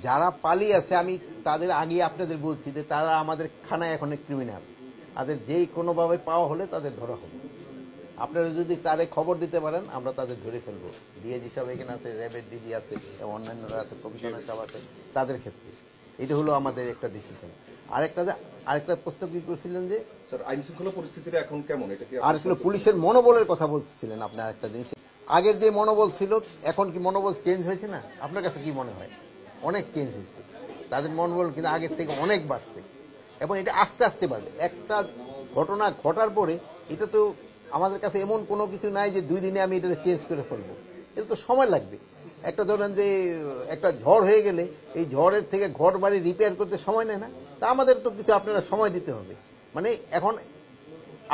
যারা পালিয়ে আছে আমি তাদের আগে আপনাদের বলছি যে তারা আমাদের খানায় এখন ক্রিমিনাল, তাদের যেই কোনোভাবে পাওয়া হলে তাদের ধরা হবে। আপনারা যদি তারে খবর দিতে পারেন আমরা তাদের ধরে ফেলবো। ডিআইজি সাহেব এখানে আছে, র্যাবের ডিজি আছে, অন্যান্যরা আছে, কমিশনার সাহেব আছে, তাদের ক্ষেত্রে এটা হলো আমাদের একটা ডিসিশন। আরেকটা প্রস্তাব কি করছিলেন যে স্যার আইন শৃঙ্খলা পরিস্থিতিটা এখন কেমন, এটা কি আর ছিল পুলিশের মনোবলের কথা বলতেছিলেন আপনি। আরেকটা জিনিস, আগের যে মনোবল ছিল এখন কি মনোবল চেঞ্জ হয়েছে না? আপনার কাছে কি মনে হয়? অনেক চেঞ্জ হয়েছে, তাদের মনোবল কিন্তু আগের থেকে অনেক বাড়ছে এবং এটা আস্তে আস্তে বাড়বে। একটা ঘটনা ঘটার পরে এটা তো আমাদের কাছে এমন কোনো কিছু নাই যে 2 দিনে আমি এটা চেঞ্জ করে ফেলবো, এটা তো সময় লাগবে। একটা ধরেন যে একটা ঝড় হয়ে গেলে এই ঝড়ের থেকে ঘর বাড়ি রিপেয়ার করতে সময় নেয় না, তা আমাদের তো কিছু আপনারা সময় দিতে হবে। মানে এখন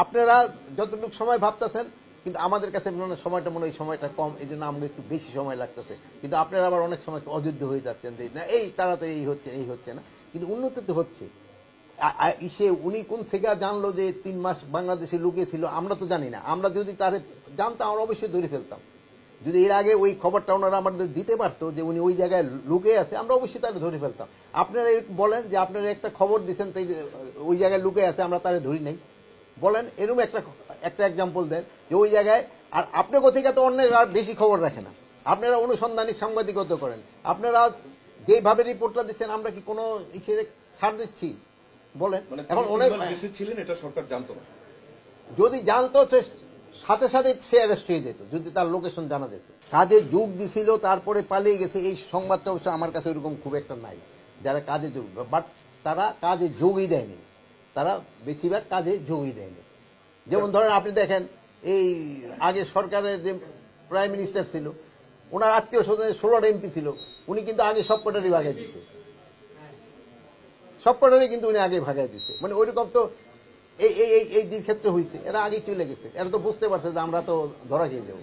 আপনারা যতটুকু সময় ভাবতেছেন কিন্তু আমাদের কাছে সময়টা মনে হয় সময়টা কম, এই জন্য আমাদের একটু বেশি সময় লাগতেছে। কিন্তু আপনারা আবার অনেক সময় অযোগ্য হয়ে যাচ্ছেন যে না এই তাড়াতাড়ি এই হচ্ছে না, কিন্তু উন্নতি তো হচ্ছে। উনি কোন থেকে জানলো যে 3 মাস বাংলাদেশে লুকিয়েছিল? আমরা তো জানি না। আমরা যদি তারে জানতাম আমরা অবশ্যই ধরে ফেলতাম। যদি এর আগে ওই খবরটা ওনারা আমাদের দিতে পারতো যে উনি ওই জায়গায় লুকিয়ে আছে, আমরা অবশ্যই তারে ধরে ফেলতাম। আপনারা বলেন যে আপনারা একটা খবর দিচ্ছেন ওই জায়গায় লুকিয়ে আছে, আমরা তারে ধরি নাই, বলেন এরকম একটা এক্সাম্পল দেন যে ওই জায়গায়। আর আপনার থেকে তো অন্যের বেশি খবর রাখে না, আপনারা অনুসন্ধানী সাংবাদিকতা করেন। আপনারা যেভাবে রিপোর্টটা দিচ্ছেন আমরা কি কোনো ইসে ছাড় দিচ্ছি? বলেন। এখন অনেক দেশে ছিলেন, এটা সরকার জানতো না। যদি জানতো সাথে সাথে সে অ্যারেস্ট হয়ে যেত, যদি তার লোকেশন জানা যেত। কাজে যোগ দিছিল তারপরে পালিয়ে গেছে, এই সংবাদটা অবশ্য আমার কাছে ওরকম খুব একটা নাই যারা কাজে যোগ, বাট তারা কাজে যোগই দেয়নি, তারা বেশিরভাগ কাজে যোগই দেয়নি। যেমন ধরেন আপনি দেখেন এই আগে সরকারের যে প্রাইম মিনিস্টার ছিল, ওনার আত্মীয় স্বজনের 16টা এমপি ছিল, উনি কিন্তু আগে সব কটারই ভাগাই দিচ্ছে, সব কটারই কিন্তু উনি আগে ভাগাই দিচ্ছে। মানে ওইরকম তো এই ক্ষেত্রে হয়েছে, এরা আগে চলে গেছে, এরা তো বুঝতে পারছে যে আমরা তো ধরা খেয়ে যাবো।